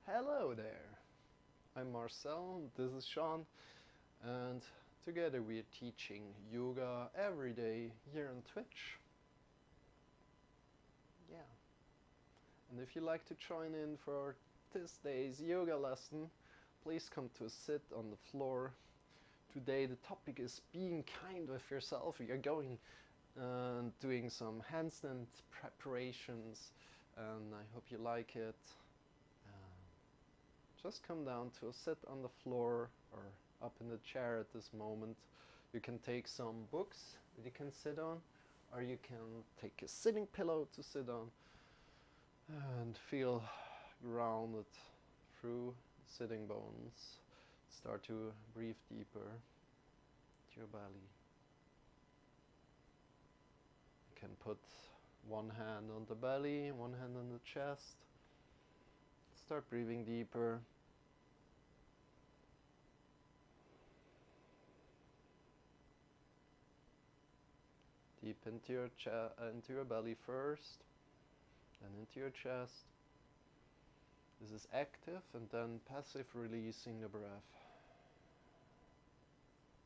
Hello there, I'm Marcel, this is Shawn, and together we're teaching yoga every day here on Twitch. Yeah, and if you'd like to join in for this day's yoga lesson, please come to sit on the floor. Today the topic is being kind with yourself. We are going and doing some handstand preparations, and I hope you like it. Just come down to sit on the floor or up in the chair at this moment. You can take some books that you can sit on, or you can take a sitting pillow to sit on and feel grounded through the sitting bones. Start to breathe deeper to your belly. You can put one hand on the belly, one hand on the chest. Start breathing deeper. Deep into your belly first, then into your chest. This is active and then passive, releasing the breath.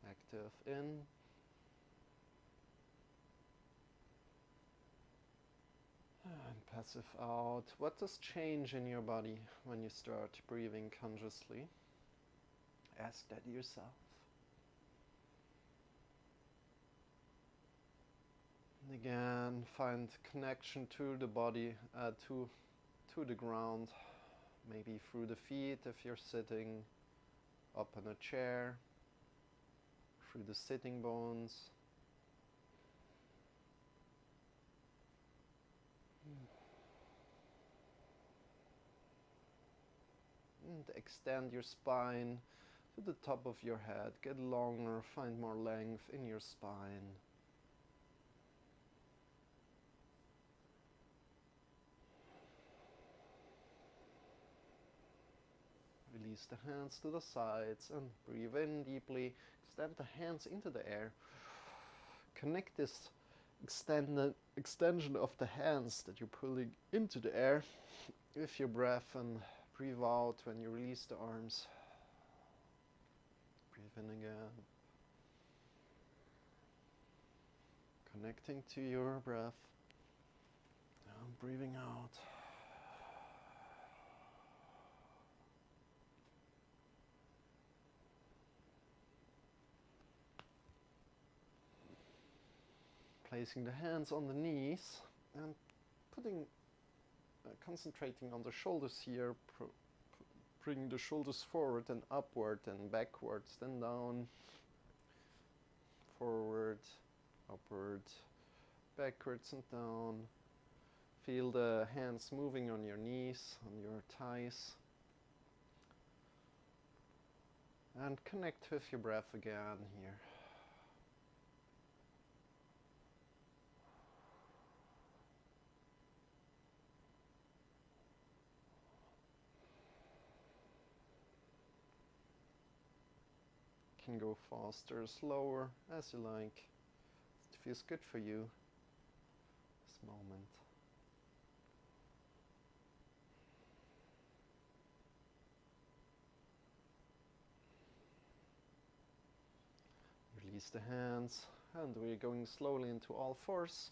Active in. And passive out. What does change in your body when you start breathing consciously? Ask that yourself. And again, find connection to the body, to the ground, maybe through the feet if you're sitting up in a chair, through the sitting bones. And extend your spine to the top of your head. Get longer, find more length in your spine. Release the hands to the sides and breathe in deeply. Extend the hands into the air. Connect this extension of the hands that you're pulling into the air with your breath, and breathe out when you release the arms. Breathe in again. Connecting to your breath. And breathing out. Placing the hands on the knees and concentrating on the shoulders here, bringing the shoulders forward and upward and backwards, then down, forward, upward, backwards and down. Feel the hands moving on your knees, on your thighs. And connect with your breath again here. Can go faster, slower, as you like. It feels good for you, this moment. Release the hands, and we're going slowly into all fours.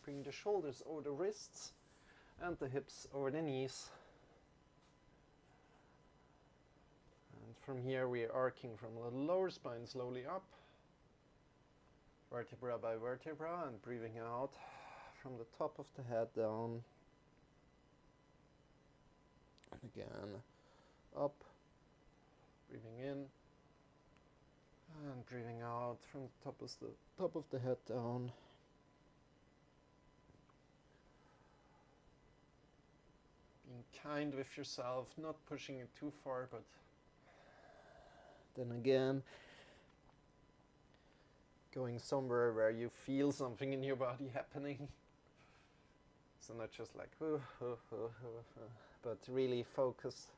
Bring the shoulders over the wrists and the hips over the knees. And from here we are arcing from the lower spine slowly up, vertebra by vertebra, and breathing out from the top of the head down. And again, up, breathing in, and breathing out from the top of the head down. Being kind with yourself, not pushing it too far, but then again, going somewhere where you feel something in your body happening. So not just like, but really focus.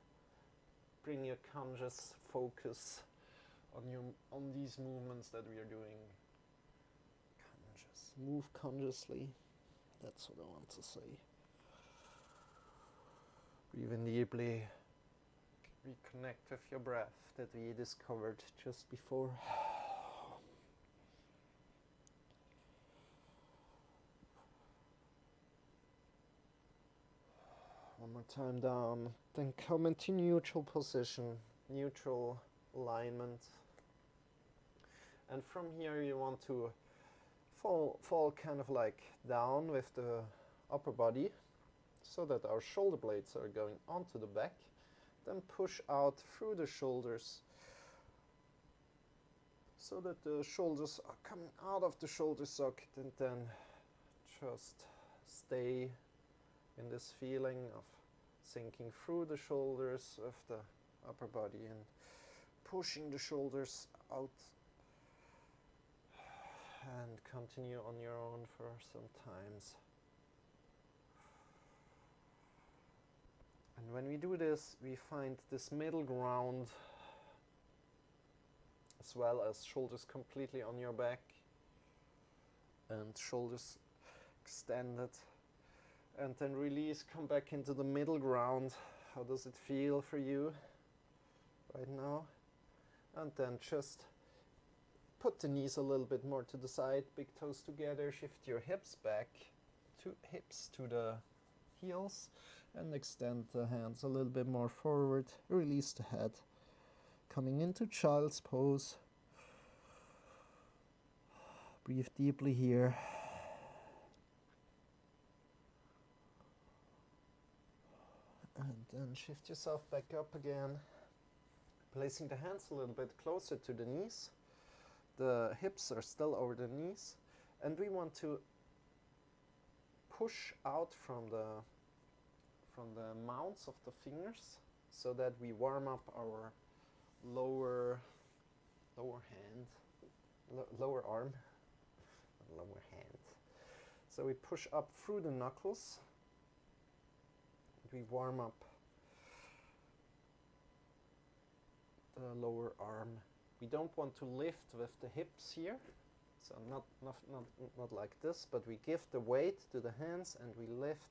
Bring your conscious focus on these movements that we are doing. Conscious. Move consciously. That's what I want to say. Breathe in deeply. Reconnect with your breath that we discovered just before. One more time down, then come into neutral position, neutral alignment. And from here you want to fall kind of like down with the upper body so that our shoulder blades are going onto the back. Then push out through the shoulders so that the shoulders are coming out of the shoulder socket, and then just stay in this feeling of sinking through the shoulders of the upper body and pushing the shoulders out, and continue on your own for some times. And when we do this, we find this middle ground, as well as shoulders completely on your back and shoulders extended. And then release, come back into the middle ground. How does it feel for you right now? And then just put the knees a little bit more to the side, big toes together, shift your hips back, hips to the heels, and extend the hands a little bit more forward. Release the head. Coming into child's pose. Breathe deeply here. And then shift yourself back up again, placing the hands a little bit closer to the knees. The hips are still over the knees, and we want to push out from the mounts of the fingers so that we warm up our lower arm, lower hand. So we push up through the knuckles. We warm up the lower arm. We don't want to lift with the hips here, so not like this, but we give the weight to the hands and we lift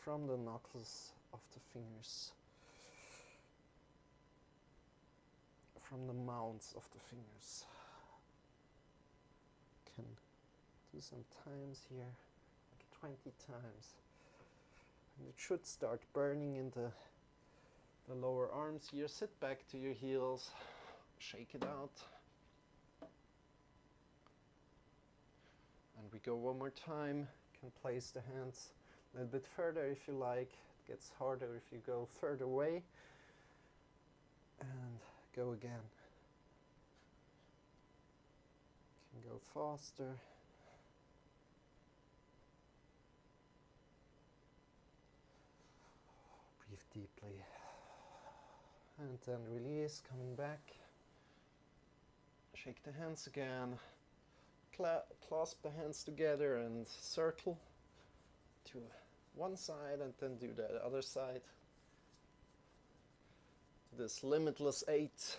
from the knuckles of the fingers, from the mounts of the fingers. Can do some times here, like 20 times. And it should start burning in the lower arms here. Sit back to your heels, shake it out. And we go one more time. You can place the hands a little bit further if you like. It gets harder if you go further away. And go again. You can go faster. Breathe deeply. And then release, coming back. Shake the hands again. Clasp the hands together and circle to one side and then do the other side. This limitless 8.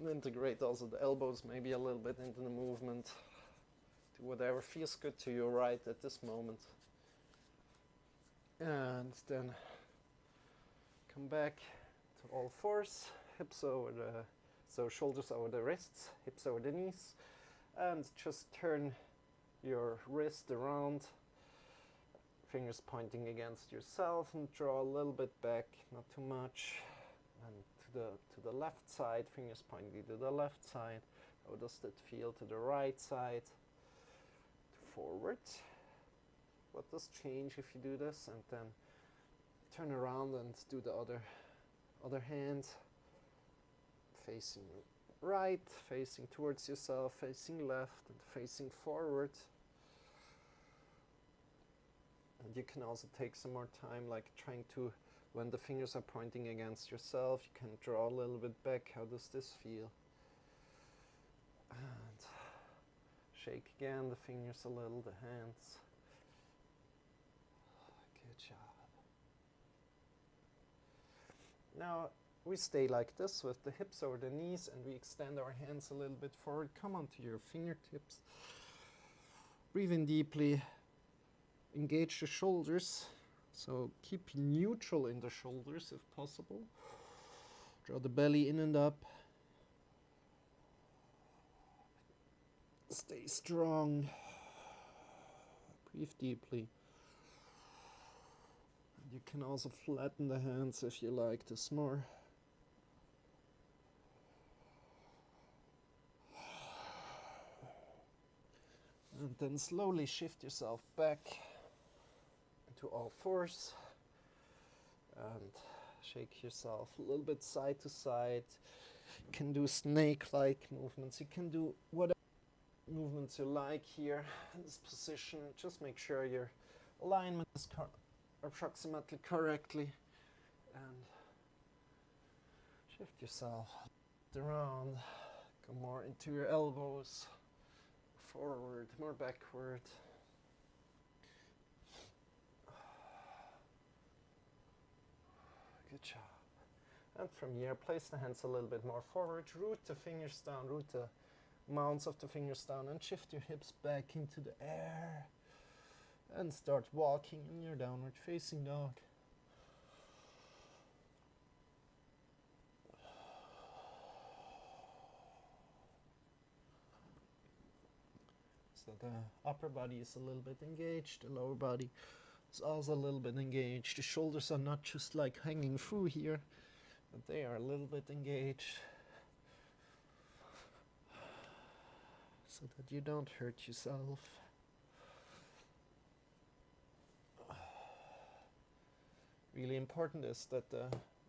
And integrate also the elbows maybe a little bit into the movement. Do whatever feels good to you right at this moment. And then come back to all fours, hips over so shoulders over the wrists, hips over the knees, and just turn your wrist around, fingers pointing against yourself, and draw a little bit back, not too much, and to the left side, fingers pointing to the left side. How does that feel to the right side? Forward. What does change if you do this? And then turn around and do the other hand, facing right, facing towards yourself, facing left, and facing forward. And you can also take some more time, like trying to, when the fingers are pointing against yourself, you can draw a little bit back. How does this feel? And shake again the fingers a little, the hands. Good job. Now we stay like this with the hips over the knees, and we extend our hands a little bit forward. Come onto your fingertips. Breathe in deeply. Engage the shoulders. So keep neutral in the shoulders if possible. Draw the belly in and up. Stay strong. Breathe deeply. You can also flatten the hands if you like this more. And then slowly shift yourself back into all fours and shake yourself a little bit side to side. You can do snake-like movements. You can do whatever movements you like here in this position. Just make sure your alignment is approximately correctly, and shift yourself around. Go more into your elbows, forward, more backward. Good job. And from here, place the hands a little bit more forward. Root the fingers down, root the mounds of the fingers down, and shift your hips back into the air. And start walking in your downward facing dog. So the upper body is a little bit engaged, the lower body is also a little bit engaged. The shoulders are not just like hanging through here, but they are a little bit engaged, so that you don't hurt yourself. Really important is that the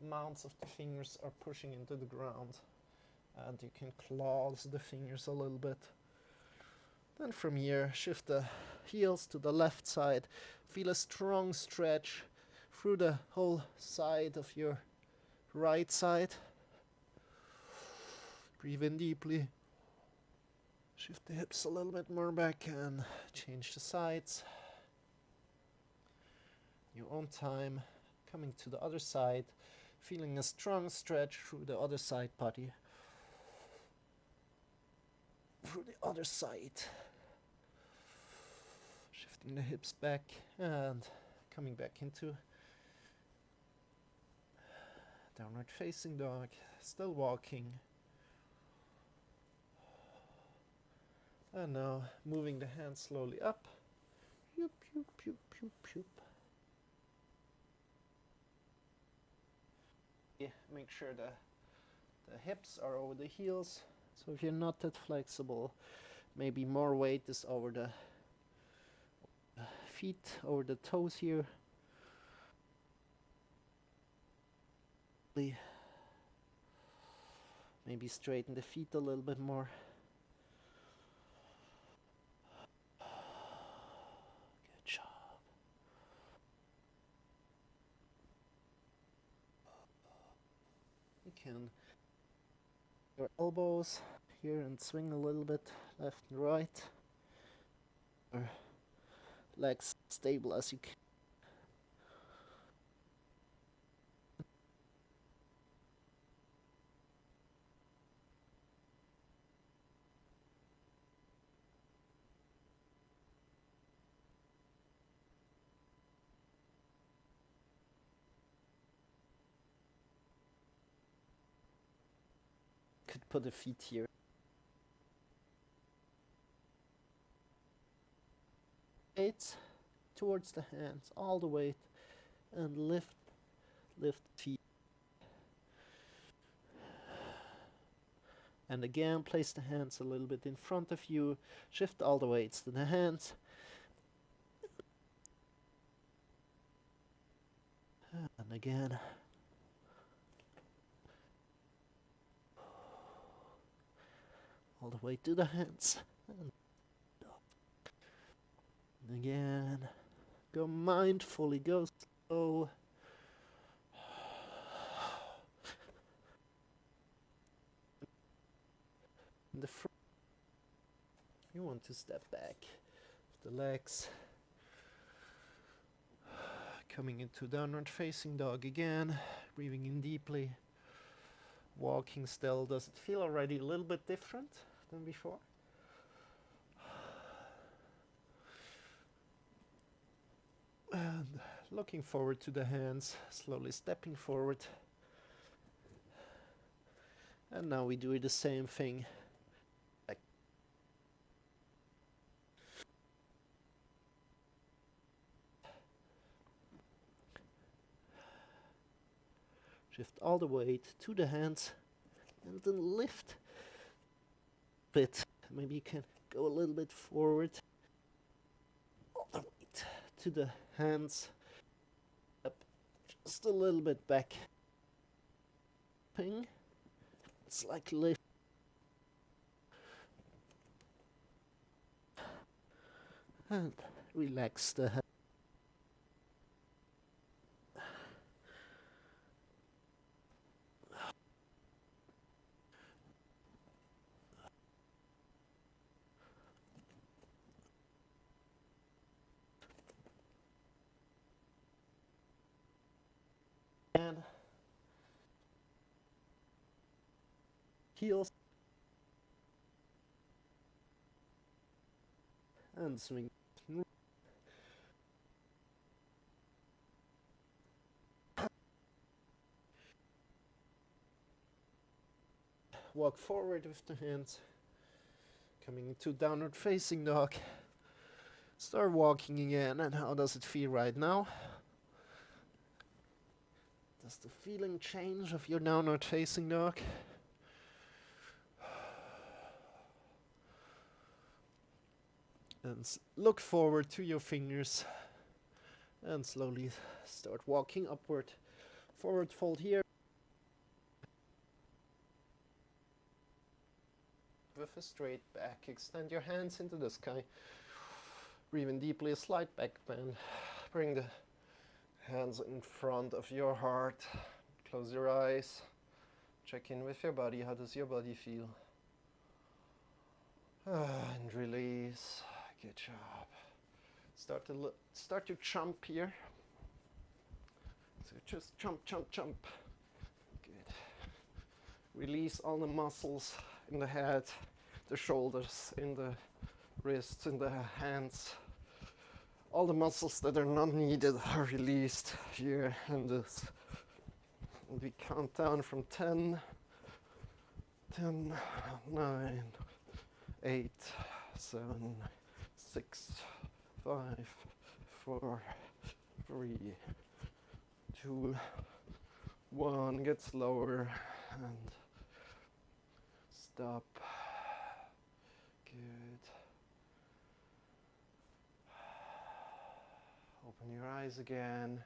mounds of the fingers are pushing into the ground, and you can close the fingers a little bit. Then from here, shift the heels to the left side. Feel a strong stretch through the whole side of your right side. Breathe in deeply. Shift the hips a little bit more back and change the sides. Your own time. Coming to the other side. Feeling a strong stretch through the other side body. Through the other side. Shifting the hips back and coming back into downward facing dog. Still walking. And now moving the hands slowly up. Yoop, yoop, yoop, yoop, yoop. Yeah, make sure the hips are over the heels. So if you're not that flexible, maybe more weight is over the feet, over the toes here. Maybe straighten the feet a little bit more. Good job. You can your elbows here and swing a little bit left and right. Or legs stable as you can. Could put the feet here. Weight towards the hands, all the weight, and lift feet. And again, place the hands a little bit in front of you. Shift all the weights to the hands. And again. All the way to the hands. And again. Go mindfully, go slow. In the front, you want to step back with the legs. Coming into downward facing dog again. Breathing in deeply. Walking still. Does it feel already a little bit different than before? And looking forward to the hands, slowly stepping forward. And now we do the same thing. Shift all the weight to the hands and then lift a bit. Maybe you can go a little bit forward. All the weight to the hands. Up just a little bit back. It's like lift. And relax the head. And heels. And swing. Walk forward with the hands. Coming into downward facing dog. Start walking again. And how does it feel right now? Does the feeling change of your downward facing dog? And look forward to your fingers. And slowly start walking upward. Forward fold here. With a straight back. Extend your hands into the sky. Breathe in deeply, a slight back bend. Bring the hands in front of your heart. Close your eyes. Check in with your body. How does your body feel? And release. Good job. Start to jump here. So just jump, jump, jump. Good. Release all the muscles in the head, the shoulders, in the wrists, in the hands. All the muscles that are not needed are released here and this. And we count down from 10, 9, 8, 7, 6, 5, 4, 3, 2, 1. Get slower and stop. Good. Open your eyes again.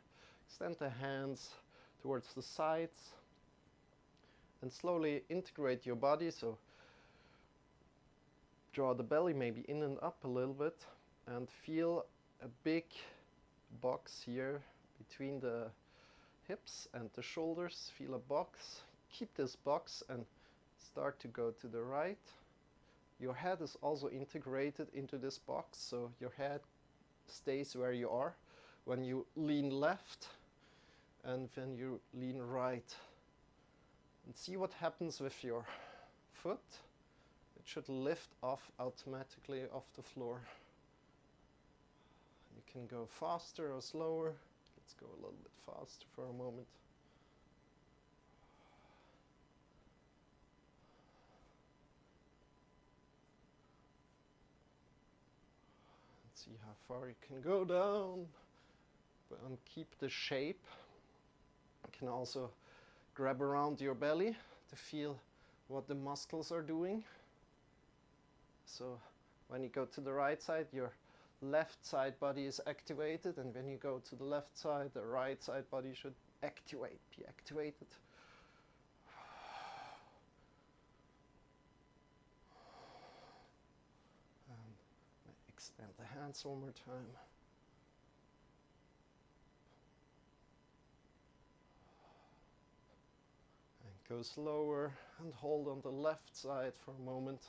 Extend the hands towards the sides and slowly integrate your body. So draw the belly maybe in and up a little bit and feel a big box here between the hips and the shoulders. Feel a box. Keep this box and start to go to the right. Your head is also integrated into this box, so your head stays where you are when you lean left and when you lean right. And see what happens with your foot. It should lift off automatically off the floor. You can go faster or slower. Let's go a little bit faster for a moment. Let's see how far you can go down. But keep the shape. You can also grab around your belly to feel what the muscles are doing. So when you go to the right side, your left side body is activated, and when you go to the left side, the right side body should be activated. And extend the hands one more time. And go slower and hold on the left side for a moment.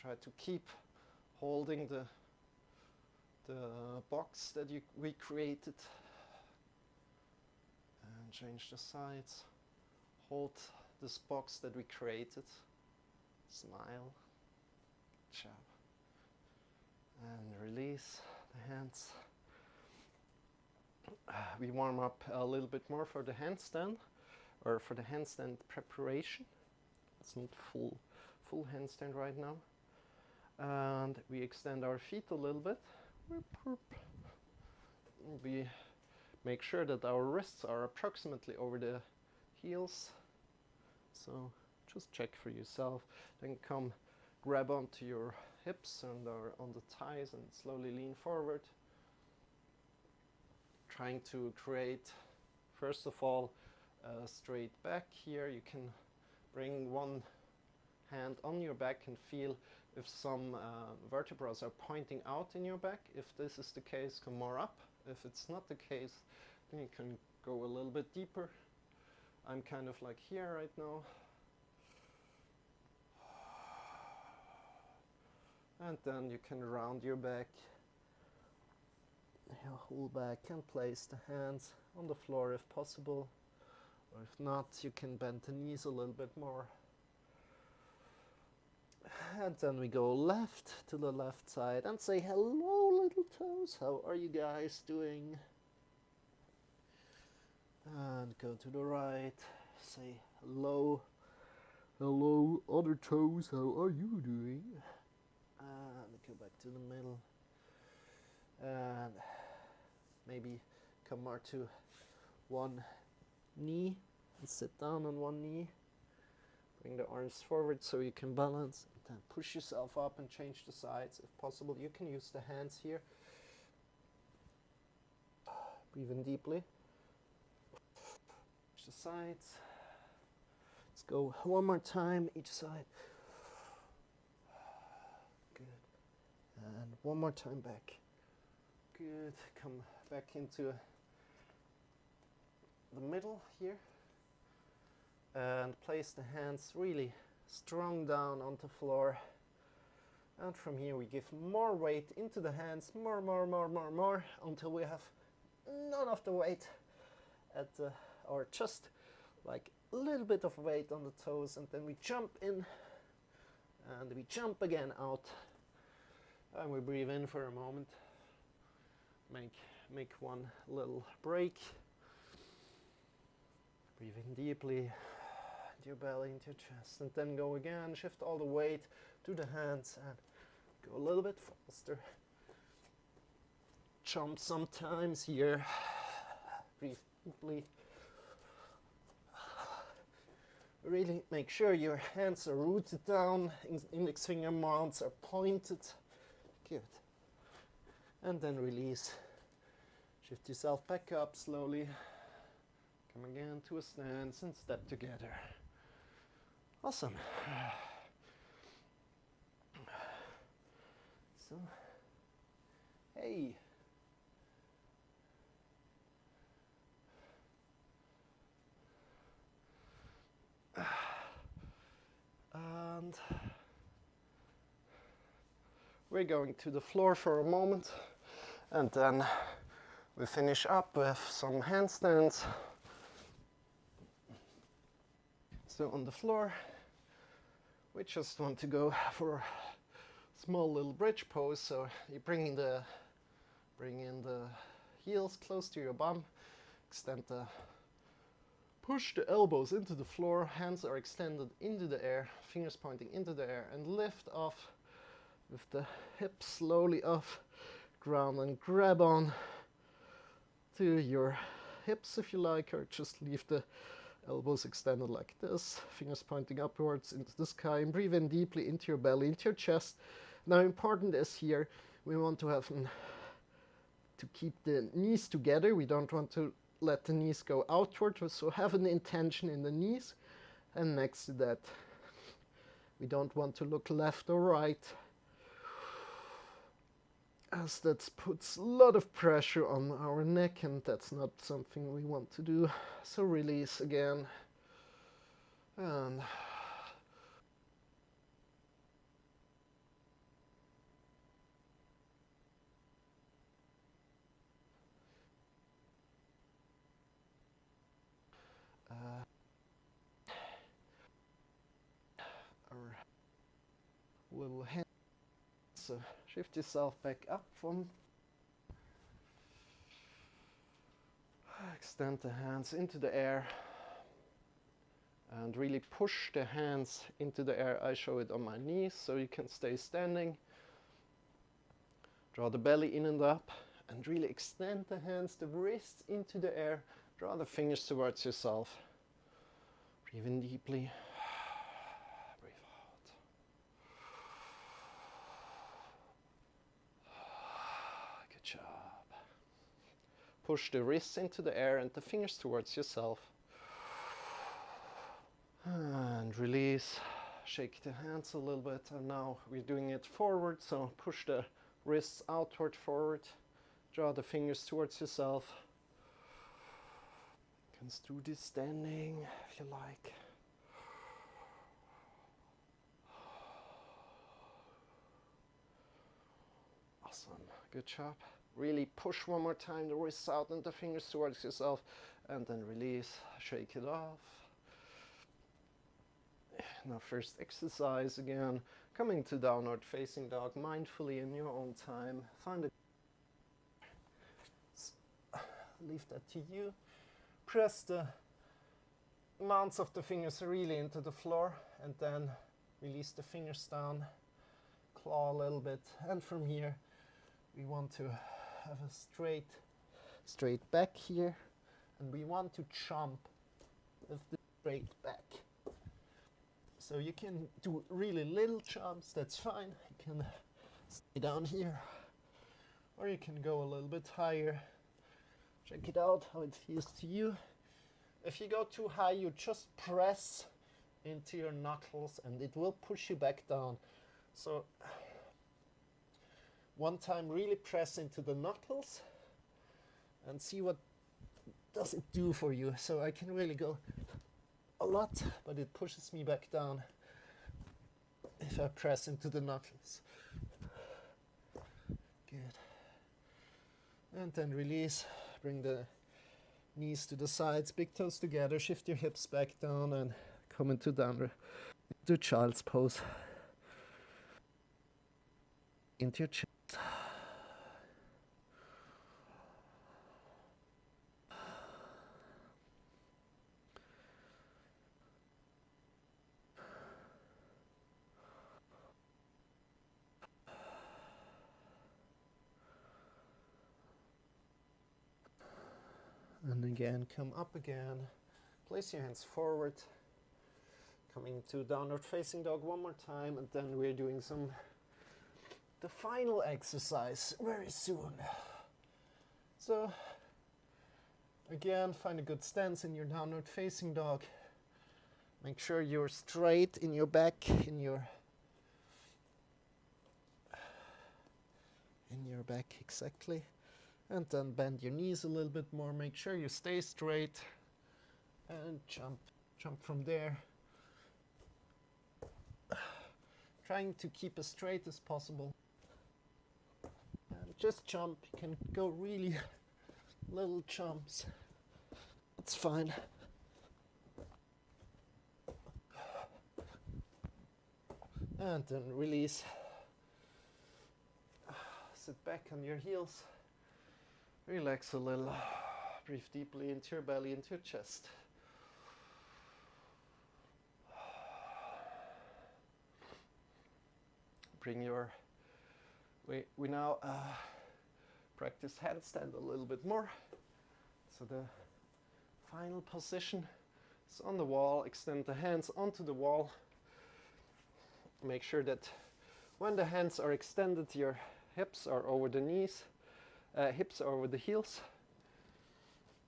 Try to keep holding the box that we created. And change the sides. Hold this box that we created. Smile. Good job. And release the hands. We warm up a little bit more for the handstand, or for the handstand preparation. It's not full handstand right now. And we extend our feet a little bit. We make sure that our wrists are approximately over the heels. So just check for yourself. Then come grab onto your hips and on the thighs and slowly lean forward. Trying to create, first of all, a straight back here. You can bring one hand on your back and feel if some vertebrae are pointing out in your back. If this is the case, come more up. If it's not the case, then you can go a little bit deeper. I'm kind of like here right now. And then you can round your back, hold back and place the hands on the floor if possible. Or if not, you can bend the knees a little bit more. And then we go left to the left side and say hello, little toes. How are you guys doing? And go to the right. Say hello. Hello, other toes. How are you doing? And go back to the middle. And maybe come more to one knee and sit down on one knee. Bring the arms forward so you can balance. And then push yourself up and change the sides if possible. You can use the hands here. Breathe in deeply. Push the sides. Let's go one more time each side. Good. And one more time back. Good. Come back into the middle here. And place the hands really strong down onto the floor. And from here we give more weight into the hands, more, until we have none of the weight at or just like a little bit of weight on the toes, and then we jump in and we jump again out. And we breathe in for a moment. Make one little break. Breathe in deeply. Your belly into your chest, and then go again. Shift all the weight to the hands and go a little bit faster. Jump sometimes here. Breathe deeply. Really make sure your hands are rooted down, index finger mounts are pointed. Good. And then release. Shift yourself back up slowly. Come again to a stance and step together. Awesome. So, hey. And we're going to the floor for a moment, and then we finish up with some handstands. So on the floor, we just want to go for a small little bridge pose. So you bring in the heels close to your bum, push the elbows into the floor, hands are extended into the air, fingers pointing into the air, and lift off with the hips slowly off ground, and grab on to your hips if you like, or just leave the elbows extended like this, fingers pointing upwards into the sky, and breathe in deeply into your belly, into your chest. Now important is here, we want to keep the knees together. We don't want to let the knees go outward, so have an intention in the knees. And next to that, we don't want to look left or right, as that puts a lot of pressure on our neck, and that's not something we want to do. So release again, and our little hands. So shift yourself back up from Extend the hands into the air and really push the hands into the air. I show it on my knees so you can stay standing. Draw the belly in and up and really extend the hands, the wrists into the air. Draw the fingers towards yourself. Breathe in deeply. Breathe out. Good job. Push the wrists into the air and the fingers towards yourself. And release. Shake the hands a little bit. And now we're doing it forward. So push the wrists outward, forward. Draw the fingers towards yourself. You can do this standing if you like. Awesome. Good job. Really push one more time the wrists out and the fingers towards yourself, and then release. Shake it off. Now first exercise again. Coming to downward facing dog mindfully in your own time. Find a leave that to you. Press the mounts of the fingers really into the floor and then release the fingers down. Claw a little bit, and from here we want to have a straight back here, and we want to jump with the straight back. So you can do really little jumps, that's fine. You can stay down here, or you can go a little bit higher. Check it out how it feels to you. If you go too high, you just press into your knuckles and it will push you back down. So one time really press into the knuckles and see what does it do for you. So I can really go a lot, but it pushes me back down if I press into the knuckles. Good. And then release. Bring the knees to the sides, big toes together, shift your hips back down and come into child's pose. Into your chest. And again, come up again. Place your hands forward. Coming to downward facing dog one more time, and then we're doing the final exercise very soon. So again, find a good stance in your downward facing dog. Make sure you're straight in your back, in your back exactly. And then bend your knees a little bit more. Make sure you stay straight and jump from there. Trying to keep as straight as possible. And just jump. You can go really little jumps. That's fine. And then release. Sit back on your heels. Relax a little. Breathe deeply into your belly, into your chest. Bring your... We now practice handstand a little bit more. So the final position is on the wall. Extend the hands onto the wall. Make sure that when the hands are extended, your hips are over the knees. Hips over the heels,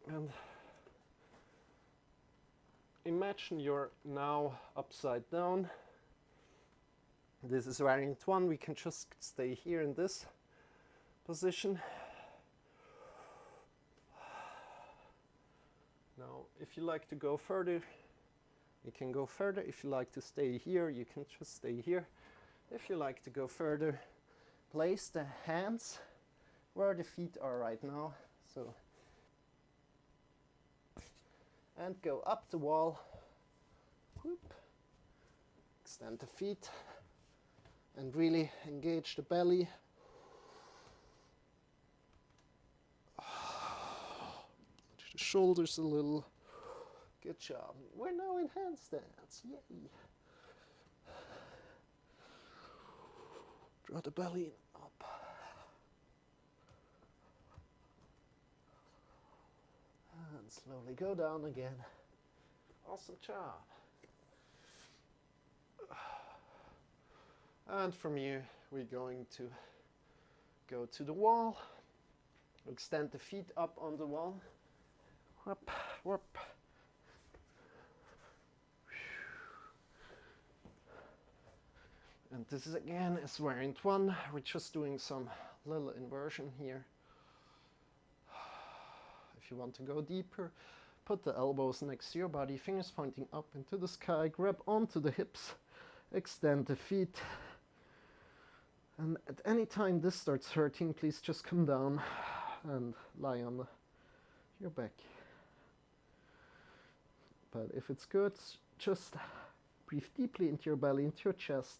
and imagine you're now upside down. This is variant 1. We can just stay here in this position. Now, if you like to go further, you can go further. If you like to stay here, you can just stay here. If you like to go further, place the hands where the feet are right now, so, and go up the wall, whoop, extend the feet, and really engage the belly. shoulders a little. Good job. We're now in handstands. Yay. Draw the belly up. And slowly go down again. Awesome job. And from here, we're going to go to the wall. Extend the feet up on the wall. Whoop, whoop. And this is again is variant 1. We're just doing some little inversion here. If you want to go deeper, put the elbows next to your body, fingers pointing up into the sky, grab onto the hips, extend the feet. And at any time this starts hurting, please just come down and lie on your back. But if it's good, just breathe deeply into your belly, into your chest.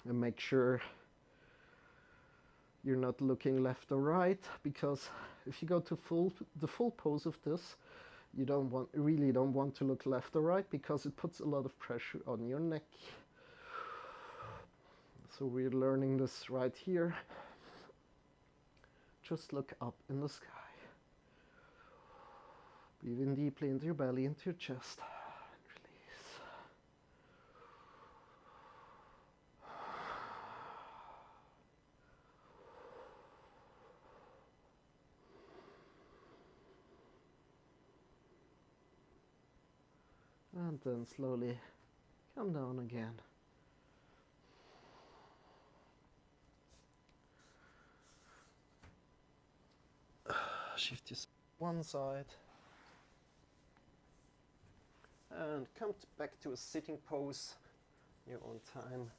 And make sure you're not looking left or right, because if you go to the full pose of this, you really don't want to look left or right, because it puts a lot of pressure on your neck. So we're learning this right here. Just look up in the sky. Breathe in deeply into your belly, into your chest. And then slowly come down again. Shift yourself one side. And come back to a sitting pose, your own time.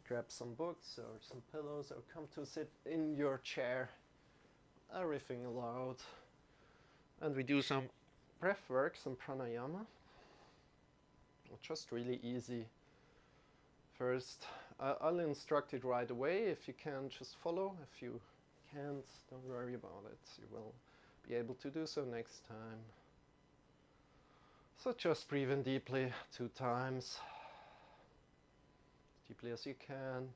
Grab some books or some pillows, or come to sit in your chair. Everything allowed. And we do some breath work, some pranayama. Just really easy. First, I'll instruct it right away. If you can, just follow. If you can't, don't worry about it. You will be able to do so next time. So just breathe in deeply 2 times. As deeply as you can.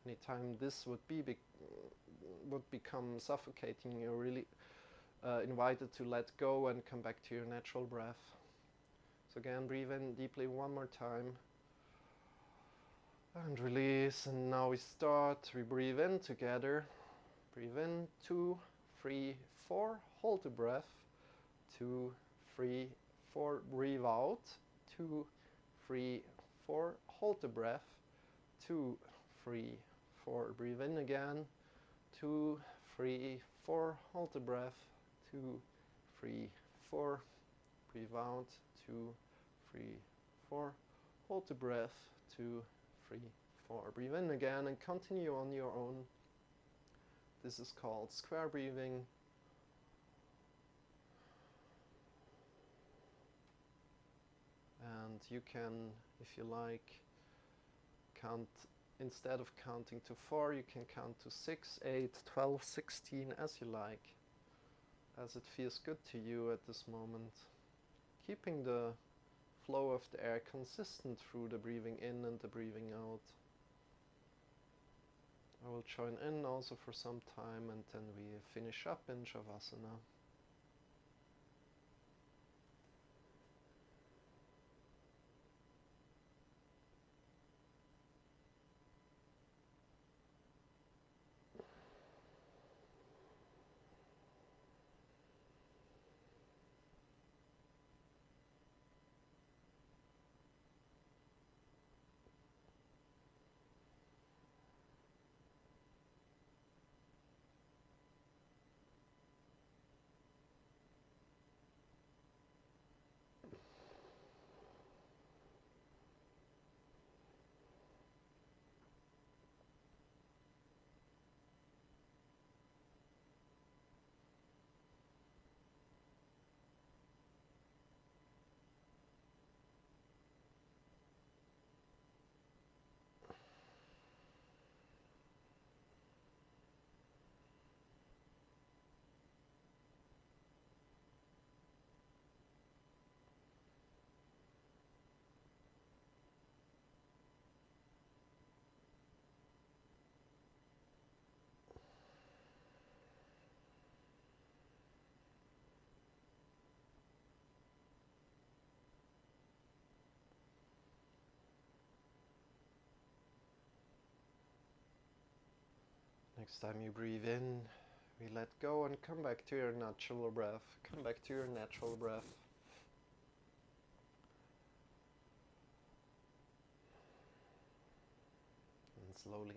Anytime this would become suffocating, you're really invited to let go and come back to your natural breath. So again, breathe in deeply one more time. And release. And now we start. We breathe in together. Breathe in, 2, 3, 4. Hold the breath. 2, 3, 4. Breathe out. 2, 3, 4. Hold the breath. 2, 3, 4. Breathe in again. 2, 3, 4. Hold the breath. 2, 3, 4. Breathe out. 2, 3, 4. Hold the breath. 2, 3, 4. Breathe in again and continue on your own. This is called square breathing. And you can, if you like, count, instead of counting to 4, you can count to 6, 8, 12, 16, as you like, as it feels good to you at this moment. Keeping the flow of the air consistent through the breathing in and the breathing out. I will join in also for some time, and then we finish up in Shavasana. Next time you breathe in, we let go and come back to your natural breath. Come back to your natural breath. And slowly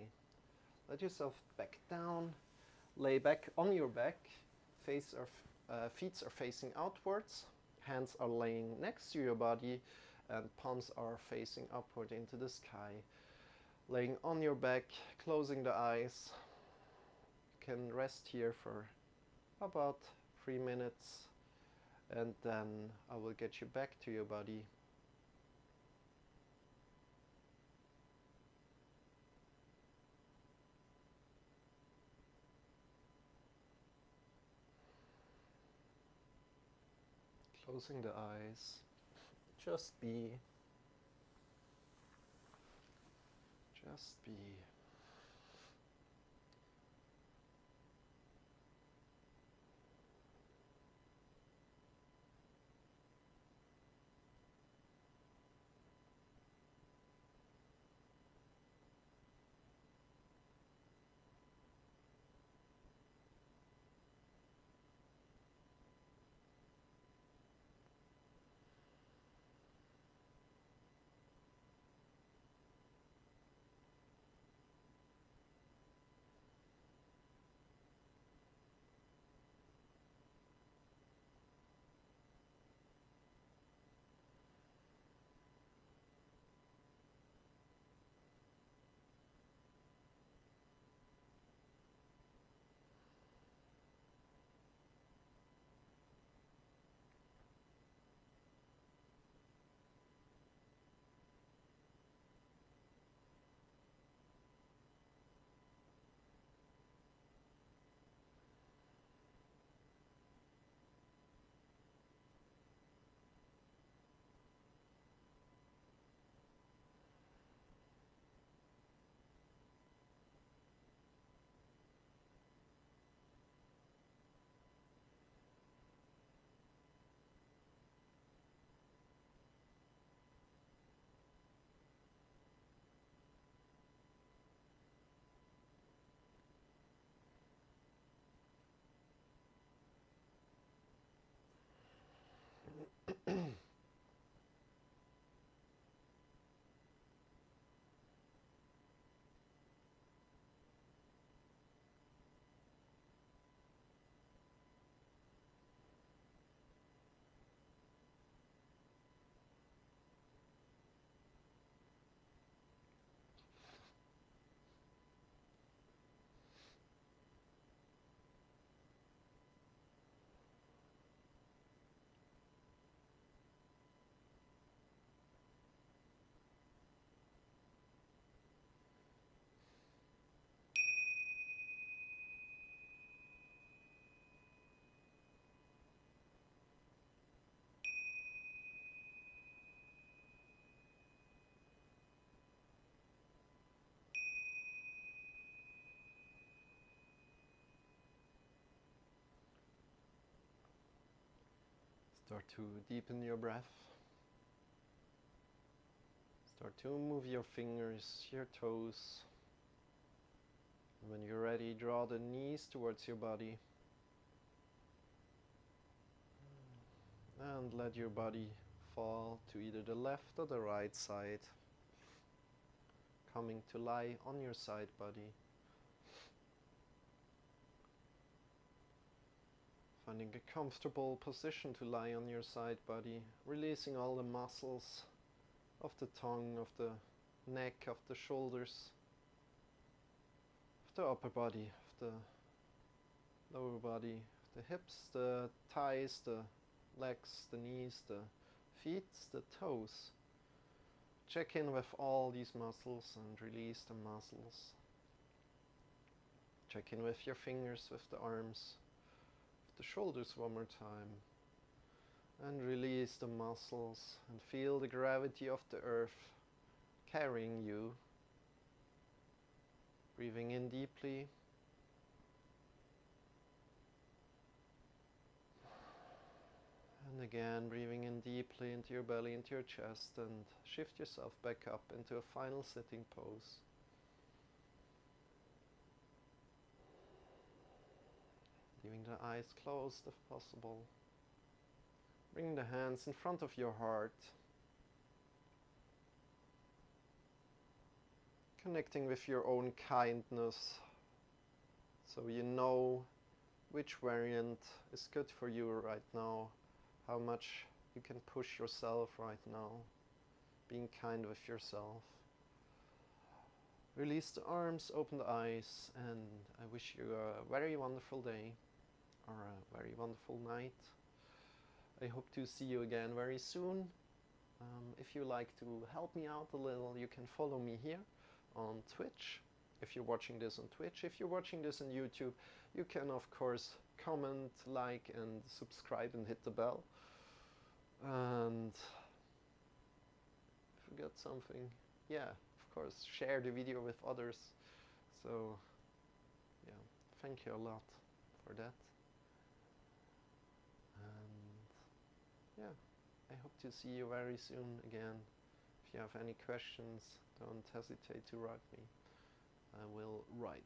let yourself back down. Lay back on your back. Feet are facing outwards. Hands are laying next to your body and palms are facing upward into the sky. Laying on your back, closing the eyes. You can rest here for about 3 minutes and then I will get you back to your body. Closing the eyes. Just be. Just be. Start to deepen your breath. Start to move your fingers, your toes. And when you're ready, draw the knees towards your body. And let your body fall to either the left or the right side. Coming to lie on your side body. Finding a comfortable position to lie on your side body, releasing all the muscles of the tongue, of the neck, of the shoulders, of the upper body, of the lower body, of the hips, the thighs, the legs, the knees, the feet, the toes. Check in with all these muscles and release the muscles. Check in with your fingers, with the arms, the shoulders one more time, and release the muscles and feel the gravity of the earth carrying you. Breathing in deeply and again breathing in deeply into your belly, into your chest, and shift yourself back up into a final sitting pose. Leaving the eyes closed if possible. Bring the hands in front of your heart. Connecting with your own kindness, so you know which variant is good for you right now, how much you can push yourself right now, being kind with yourself. Release the arms, open the eyes, and I wish you a very wonderful day or a very wonderful night. I hope to see you again very soon. If you like to help me out a little, you can follow me here on Twitch, if you're watching this on Twitch. If you're watching this on YouTube, you can of course comment, like and subscribe and hit the bell. And forgot something. Yeah, of course, share the video with others. So yeah, thank you a lot for that. And yeah, I hope to see you very soon again. If you have any questions, don't hesitate to write me. I will write